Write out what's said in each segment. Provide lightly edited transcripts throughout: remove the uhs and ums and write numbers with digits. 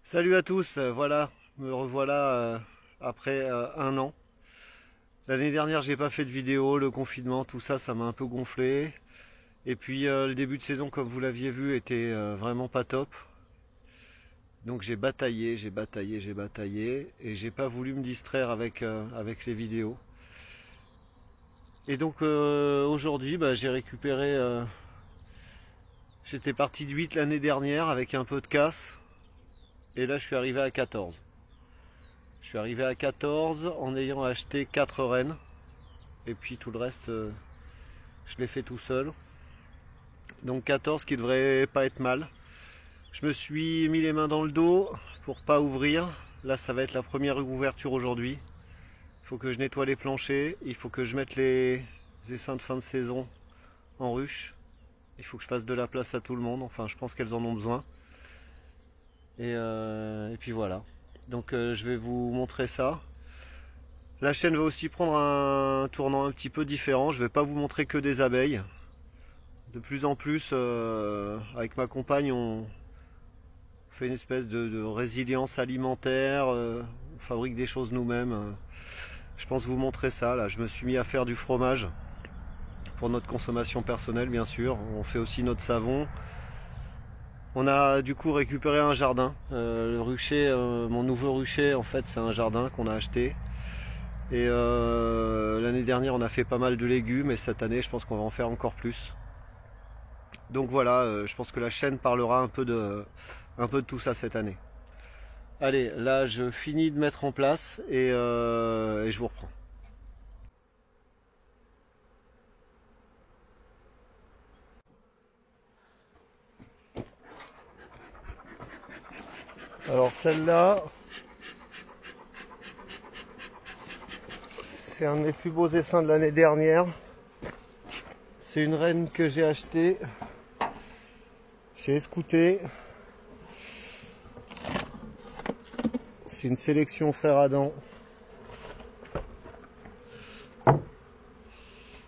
Salut à tous, voilà, me revoilà après un an. L'année dernière j'ai pas fait de vidéo, le confinement, tout ça, ça m'a un peu gonflé. Et puis le début de saison, comme vous l'aviez vu, était vraiment pas top. Donc j'ai bataillé, et j'ai pas voulu me distraire avec les vidéos. Et donc aujourd'hui, j'ai récupéré. J'étais parti de 8 l'année dernière avec un peu de casse. Et là je suis arrivé à 14. Je suis arrivé à 14 en ayant acheté 4 rennes. Et puis tout le reste, je l'ai fait tout seul. Donc 14 qui devrait pas être mal. Je me suis mis les mains dans le dos pour pas ouvrir. Là, ça va être la première ouverture aujourd'hui. Il faut que je nettoie les planchers. Il faut que je mette les essaims de fin de saison en ruche. Il faut que je fasse de la place à tout le monde. Enfin, je pense qu'elles en ont besoin. Et puis voilà. Donc je vais vous montrer ça. La chaîne va aussi prendre un tournant un petit peu différent. Je ne vais pas vous montrer que des abeilles. De plus en plus, avec ma compagne, on fait une espèce de résilience alimentaire. On fabrique des choses nous-mêmes. Je pense vous montrer ça. Là, je me suis mis à faire du fromage pour notre consommation personnelle, bien sûr. On fait aussi notre savon. On a du coup récupéré un jardin. Le rucher, mon nouveau rucher, en fait, c'est un jardin qu'on a acheté. Et l'année dernière, on a fait pas mal de légumes. Et cette année, je pense qu'on va en faire encore plus. Donc voilà, je pense que la chaîne parlera un peu de tout ça cette année. Allez, là, je finis de mettre en place et je vous reprends. Alors celle-là, c'est un de mes plus beaux essaims de l'année dernière. C'est une reine que j'ai achetée chez Escouté. C'est une sélection Frère Adam.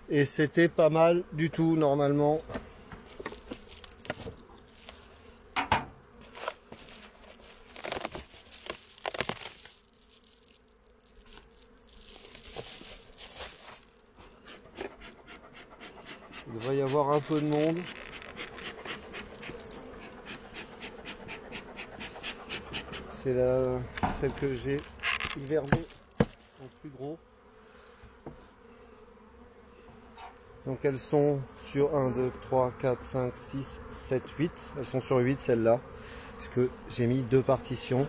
Et c'était pas mal du tout normalement. Il devrait y avoir un peu de monde. C'est celle que j'ai hivernée en plus gros. Donc elles sont sur 1, 2, 3, 4, 5, 6, 7, 8. Elles sont sur 8 celles-là. Puisque j'ai mis 2 partitions.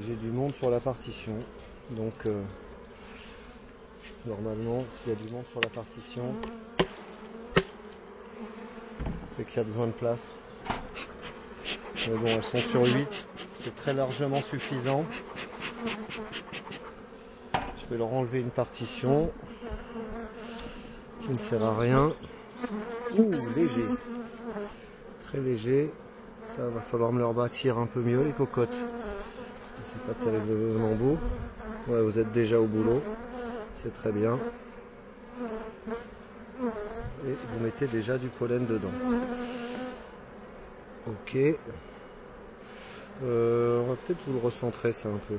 J'ai du monde sur la partition. Donc normalement s'il y a du monde sur la partition, c'est qu'il y a besoin de place. Mais bon, elles sont sur 8. C'est très largement suffisant. Je vais leur enlever une partition qui ne sert à rien. Ouh, léger. Très léger. Ça va falloir me leur bâtir un peu mieux les cocottes. C'est pas terriblement beau. Ouais, vous êtes déjà au boulot. C'est très bien. Et vous mettez déjà du pollen dedans. Ok. On va peut-être vous le recentrer ça un peu.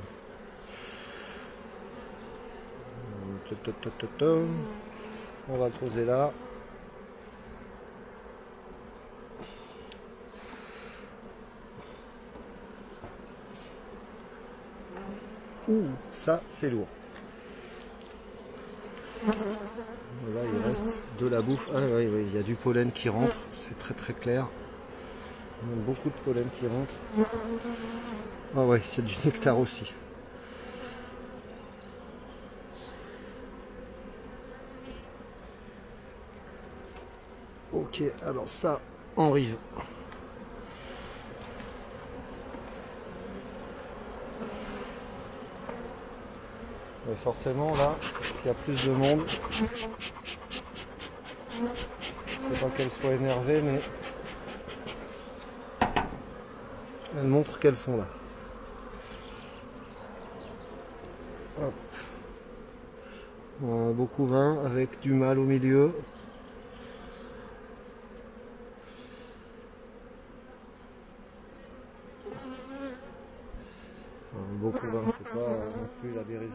On va le poser là. Ouh, ça c'est lourd. Là il reste de la bouffe. Ah oui, oui, il y a du pollen qui rentre, c'est très très clair. Il y a beaucoup de pollen qui rentre. Ah ouais, il y a du nectar aussi. Ok, alors ça, en rive. Mais forcément là, il y a plus de monde. Faut pas qu'elles soient énervées, mais elles montrent qu'elles sont là. Hop. Un beau couvain avec du mâle au milieu.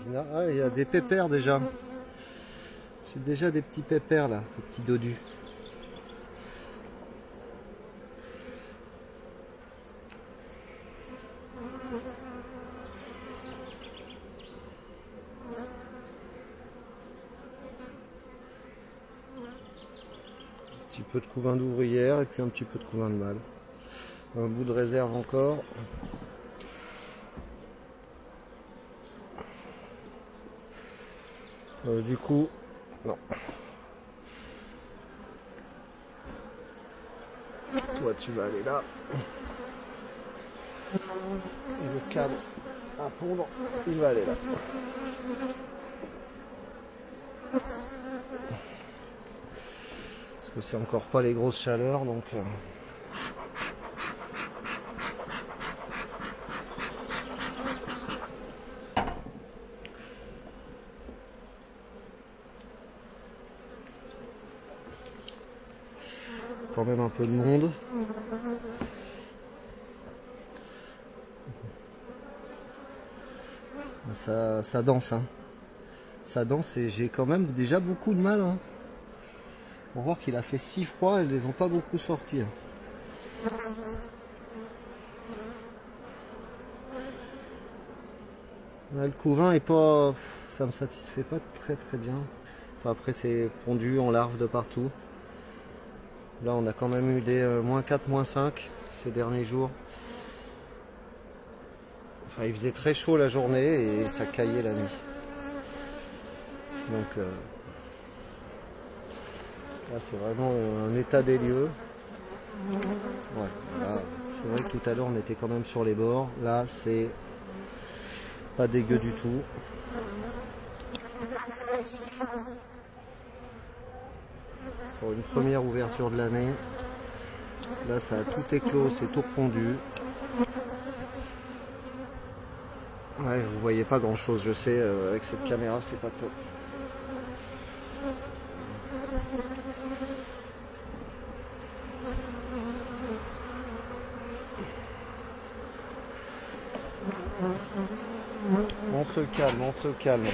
Sardina. Ah, il y a des pépères déjà. J'ai déjà des petits pépères là, des petits dodus. Un petit peu de couvain d'ouvrière et puis un petit peu de couvain de mâle. Un bout de réserve encore. Du coup, non. Toi, tu vas aller là. Et le câble à pondre, il va aller là. Parce que c'est encore pas les grosses chaleurs, donc... Quand même un peu de monde. Ça danse, hein. Ça danse et j'ai quand même déjà beaucoup de mal. Hein. On voit qu'il a fait si froid, elles les ont pas beaucoup sortis. Hein. Là, le couvain est pas, ça me satisfait pas très bien. Enfin, après c'est pondu en larve de partout. Là on a quand même eu des -4, -5 ces derniers jours. Enfin il faisait très chaud la journée et ça caillait la nuit. Donc là c'est vraiment un état des lieux. Ouais, là, c'est vrai que tout à l'heure on était quand même sur les bords. Là c'est pas dégueu du tout. Pour une première ouverture de l'année. Là ça a tout éclos, c'est tout pondu. Ouais, vous voyez pas grand chose, je sais, avec cette caméra c'est pas top. On se calme, on se calme.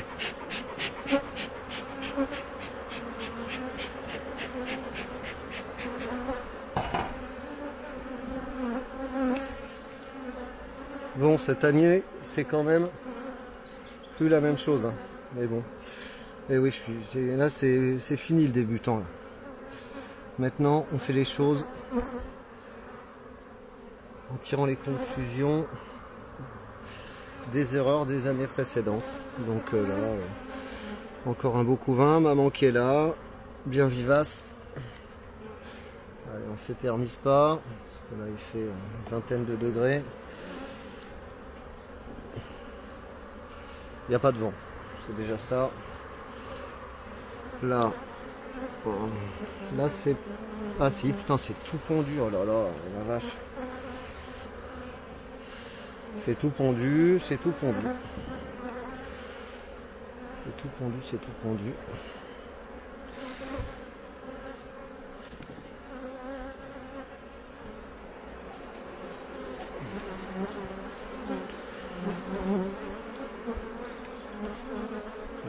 Bon, cette année, c'est quand même plus la même chose. Hein. Mais bon. Et oui, là, c'est fini le débutant. Là. Maintenant, on fait les choses en tirant les conclusions des erreurs des années précédentes. Donc là, encore un beau couvain, maman qui est là, bien vivace. Allez, on s'éternise pas, parce que là il fait une vingtaine de degrés. Il n'y a pas de vent, c'est déjà ça. Là, là c'est... Ah si, putain c'est tout pondu, oh là là, la vache. C'est tout pondu, c'est tout pondu. C'est tout pondu, c'est tout pondu.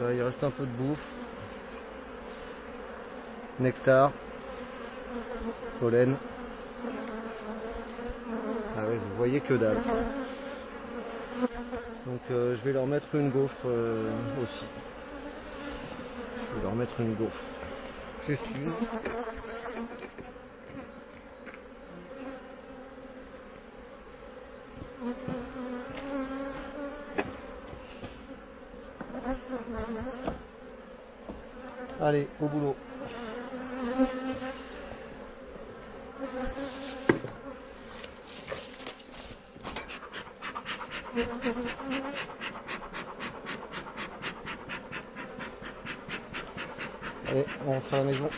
Là, il reste un peu de bouffe. Nectar. Pollen. Ah oui, vous voyez que dalle. Donc je vais leur mettre une gaufre aussi. Je vais leur mettre une gaufre. Juste une. Allez, au boulot. Allez, on rentre à la maison.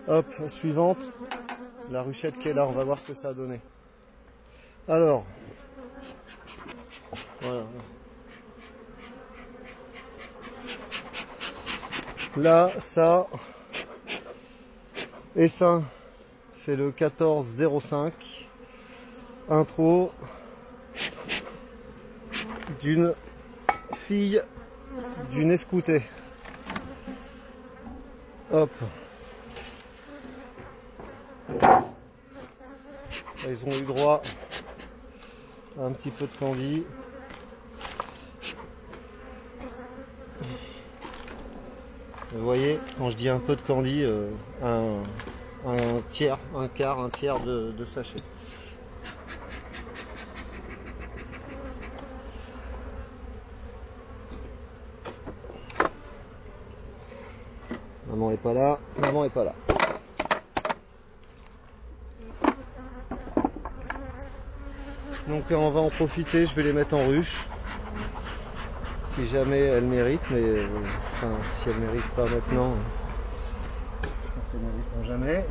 Hop, suivante. La ruchette qui est là, on va voir ce que ça a donné. Alors, voilà. Là, ça, et ça, c'est le 1405, intro d'une fille d'une escoutée. Hop. Ils ont eu droit à un petit peu de candy. Vous voyez, quand je dis un peu de candy, un tiers, un quart, un tiers de sachet. Maman est pas là, maman est pas là. Donc là on va en profiter, je vais les mettre en ruche. Si jamais elles méritent, mais enfin si elles méritent pas maintenant, elles ne mériteront jamais.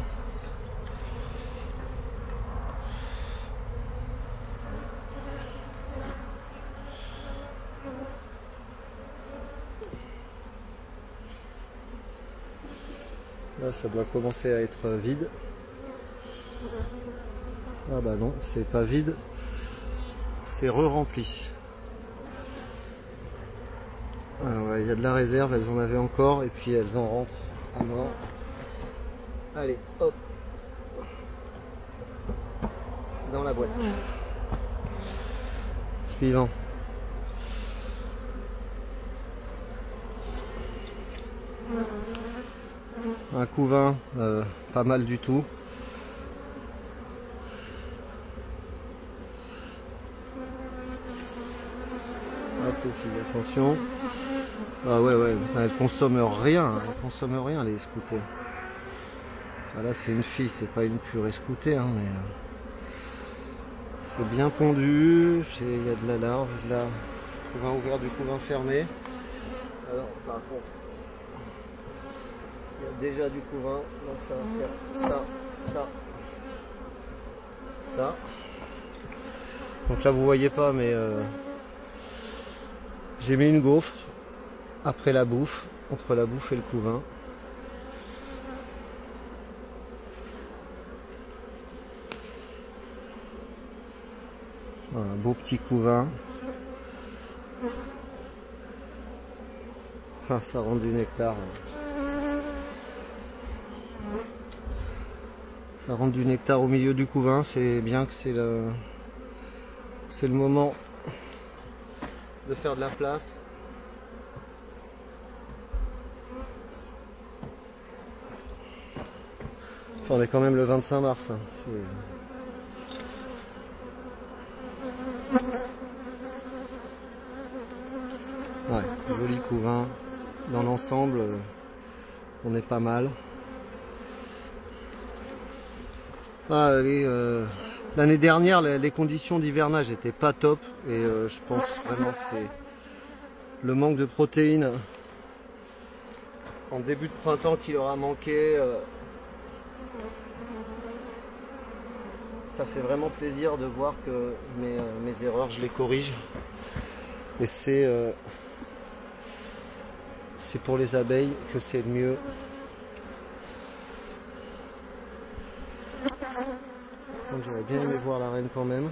Là ça doit commencer à être vide. Ah bah non, c'est pas vide, c'est re-rempli. Alors il y a de la réserve, elles en avaient encore et puis elles en rentrent à mort. Allez, hop, dans la boîte. Suivant. Un couvain, pas mal du tout. Attention. Ah ouais, elle consomme rien, les scooters. Enfin, là c'est une fille, c'est pas une pure escoutée, hein, mais c'est bien pondu, il y a de la larve, là, couvain ouvert du couvain fermé. Alors par contre, il y a déjà du couvain, donc ça va faire ça. Donc là vous voyez pas, mais j'ai mis une gaufre après la bouffe, entre la bouffe et le couvain. Voilà, un beau petit couvain. Ah, ça rend du nectar. Ça rend du nectar au milieu du couvain, c'est bien que c'est le moment de faire de la place. Enfin, on est quand même le 25 mars. Hein. Ouais, joli couvain. Dans l'ensemble, on est pas mal. Ah, l'année dernière, les conditions d'hivernage n'étaient pas top. Et je pense vraiment que c'est le manque de protéines en début de printemps qui leur a manqué. Ça fait vraiment plaisir de voir que mes erreurs, je les corrige. Et c'est pour les abeilles que c'est le mieux. J'aurais bien aimé voir la reine quand même.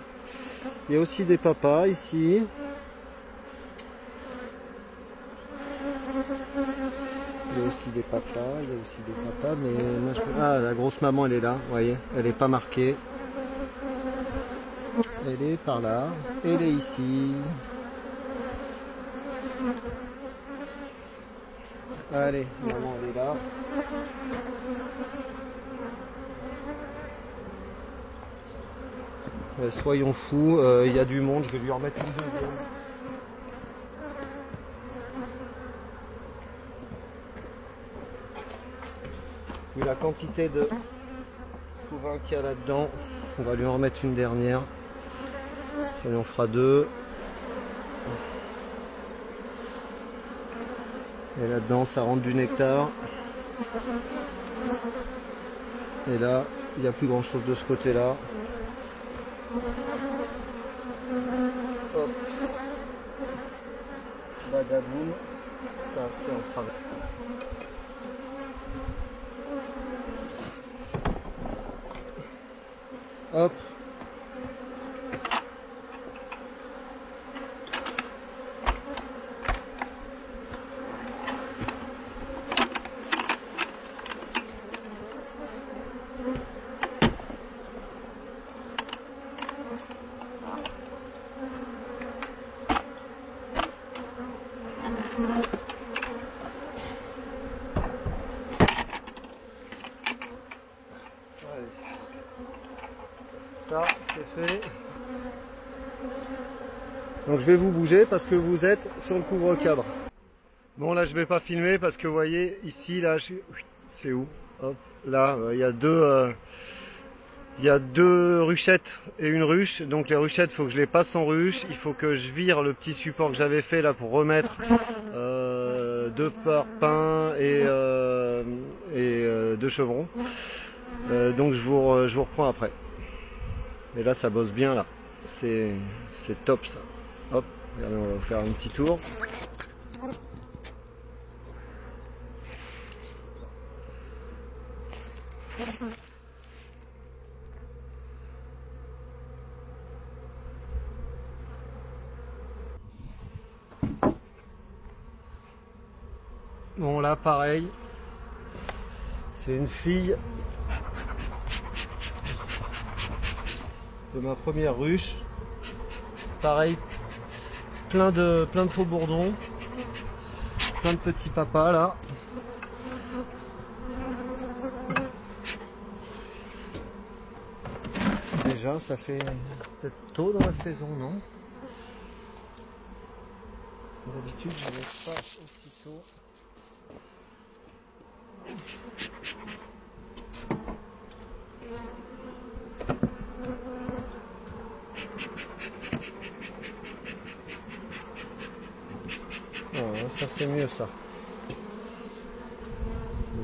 Il y a aussi des papas ici. Il y a aussi des papas, mais moi je... Ah, la grosse maman elle est là, vous voyez, elle n'est pas marquée. Elle est par là, elle est ici. Allez, maman elle est là. Soyons fous, il y a du monde, je vais lui remettre une deuxième. Vu la quantité de couvain qu'il y a là-dedans, on va lui en remettre une dernière. Ça lui en fera deux. Et là-dedans, ça rentre du nectar. Et là, il n'y a plus grand chose de ce côté-là. Badaboum. Ça, c'est en travers. Hop. Ça, c'est fait. Donc je vais vous bouger parce que vous êtes sur le couvre-cadre. Bon, là je vais pas filmer parce que vous voyez ici, là, c'est où? Hop, là, il y a deux ruchettes et une ruche. Donc les ruchettes, il faut que je les passe en ruche. Il faut que je vire le petit support que j'avais fait là pour remettre deux parpaings et deux chevrons. Donc je vous reprends après. Et là ça bosse bien là. C'est top ça. Hop, regardez, on va vous faire un petit tour. Bon là pareil. C'est une fille de ma première ruche. Pareil, plein de faux bourdons, plein de petits papas là. Déjà, ça fait peut-être tôt dans la saison, non? D'habitude, je ne laisse pas aussi tôt. Ah, ça c'est mieux ça.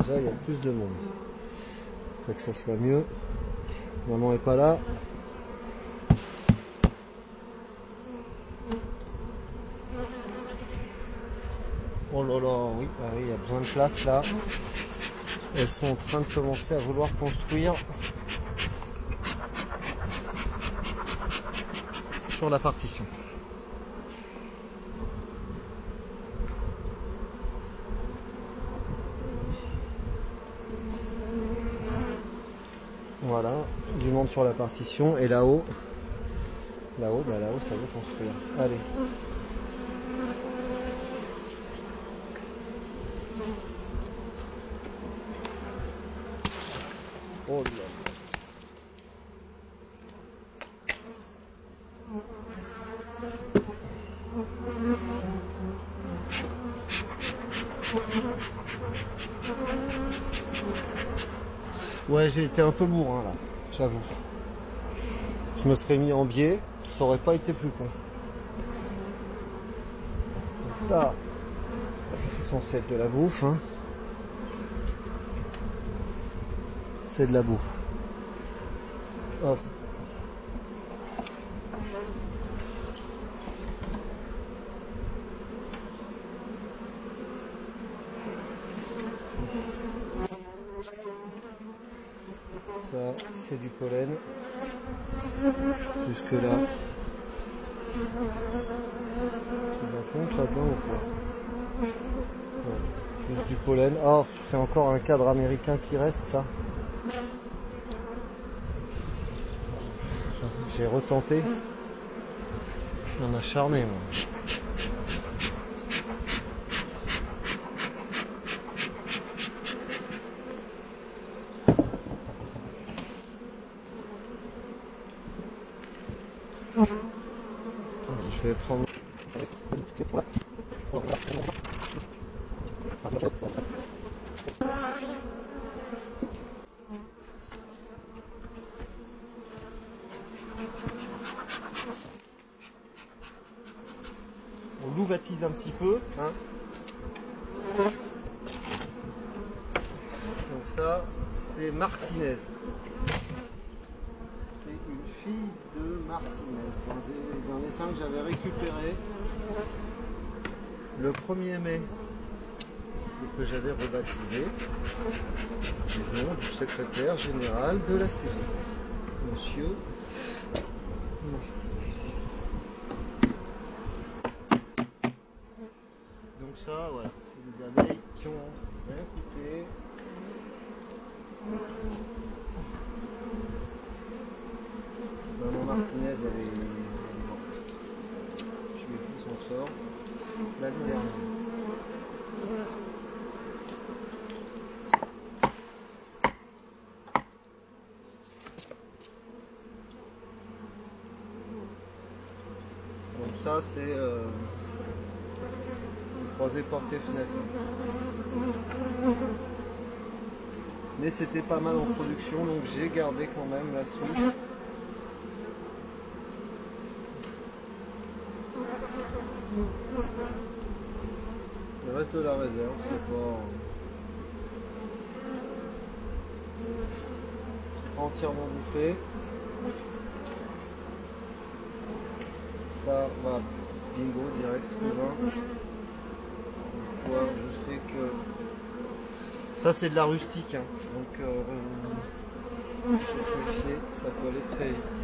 Déjà il y a plus de monde. Faut que ça soit mieux. Maman est pas là. Oh là là, oui, ah oui, il y a besoin de place là. Elles sont en train de commencer à vouloir construire sur la partition. Voilà, du monde sur la partition et là-haut, là-haut ça veut construire. Allez. Oh là. Ouais, j'ai été un peu bourrin là, j'avoue. Je me serais mis en biais, ça aurait pas été plus con. Donc ça, c'est censé être de la bouffe, hein. C'est de la bouffe. Hop. Ça, c'est du pollen. Jusque là. Tu vas compte là-dedans ou quoi? Ouais. Juste du pollen. Oh, c'est encore un cadre américain qui reste ça. J'ai retenté. Je suis un acharné moi. Je vais prendre. On louvatise un petit peu, hein. Donc ça, c'est Martinez. C'est une fille de Martinez. Dans les 5 que j'avais récupéré. le 1er mai que j'avais rebaptisé le nom du secrétaire général de la série, Monsieur Martinez. Donc ça, voilà, c'est des abeilles qui ont bien coupé. Maman Martinez, elle est morte. Je lui ai fait son sort l'année dernière. Donc ça c'est croisé porte et fenêtre. Mais c'était pas mal en production, donc j'ai gardé quand même la souche. Le reste de la réserve, c'est pas entièrement bouffé. Ça va bingo direct couvain. Je sais que ça c'est de la rustique, hein. Donc faut se méfier, ça peut aller très vite.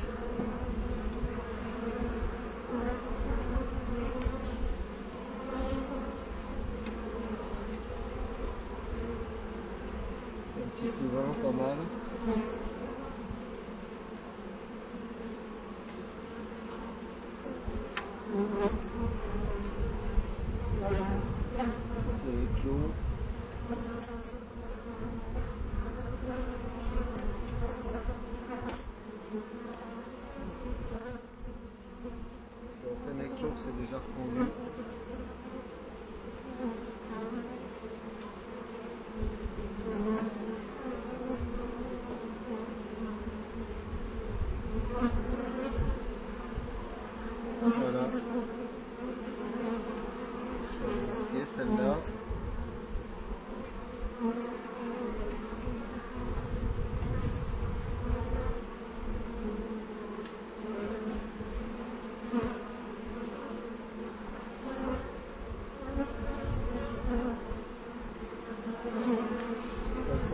Un petit couvain pas mal. C'est déjà reconduit. Voilà. Et celle-là.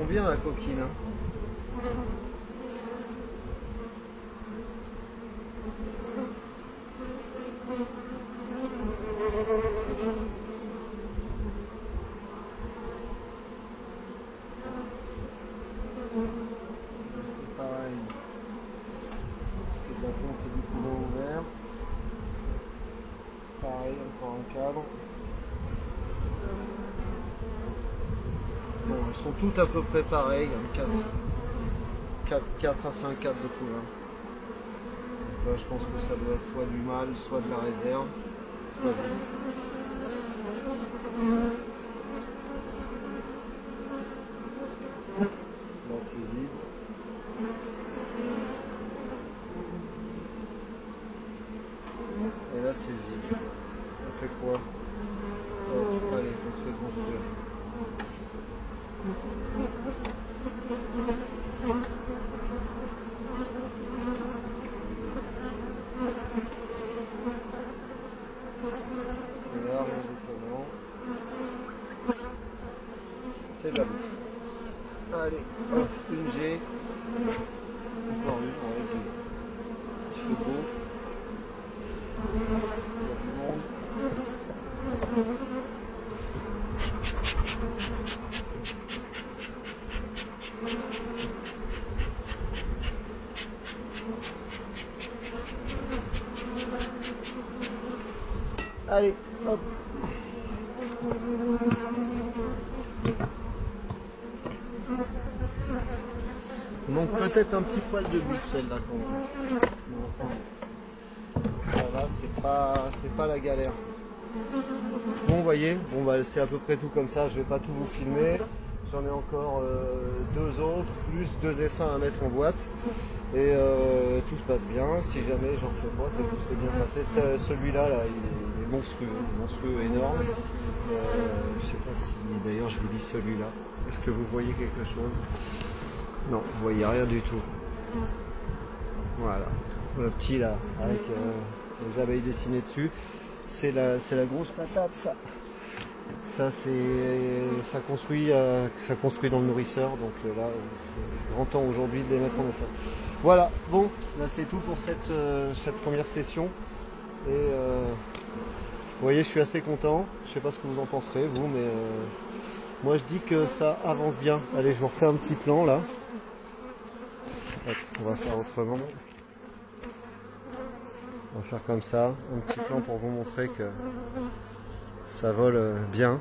Bien la coquine, hein. Pareil, c'est de la pompe et du couvent ouvert. Pareil, encore un cadre. Bon, elles sont toutes à peu près pareilles, hein, 4 à 5 cadres de couvain. Là, je pense que ça doit être soit du mâle, soit de la réserve, soit du... Là, c'est vide. Et là, c'est vide. On fait quoi? Oh, allez, on se fait construire. Et là, rien d'étonnant. C'est de la bouffe. Allez, hop, une G. Encore une, ouais, il fait beau. Il y a du monde. Allez, hop. Donc peut-être un petit poil de bouffe celle-là quand même. Voilà, c'est pas la galère. Bon, vous voyez, bon bah c'est à peu près tout comme ça, je vais pas tout vous filmer. J'en ai encore deux autres, plus deux essaims à mettre en boîte. Et tout se passe bien. Si jamais j'en fais pas, c'est que tout s'est bien passé. Celui-là, là, il est monstrueux, énorme. Je sais pas si, d'ailleurs, je vous dis celui-là. Est-ce que vous voyez quelque chose? Non, vous voyez rien du tout. Voilà, le petit là, avec les abeilles dessinées dessus. C'est la grosse patate, ça. Ça construit dans le nourrisseur, donc là c'est grand temps aujourd'hui de les mettre en essai. Voilà, bon, là c'est tout pour cette première session. Et vous voyez, je suis assez content. Je sais pas ce que vous en penserez, vous, mais moi je dis que ça avance bien. Allez, je vous refais un petit plan là. Hop, on va faire autrement. On va faire comme ça, un petit plan pour vous montrer que ça vole bien.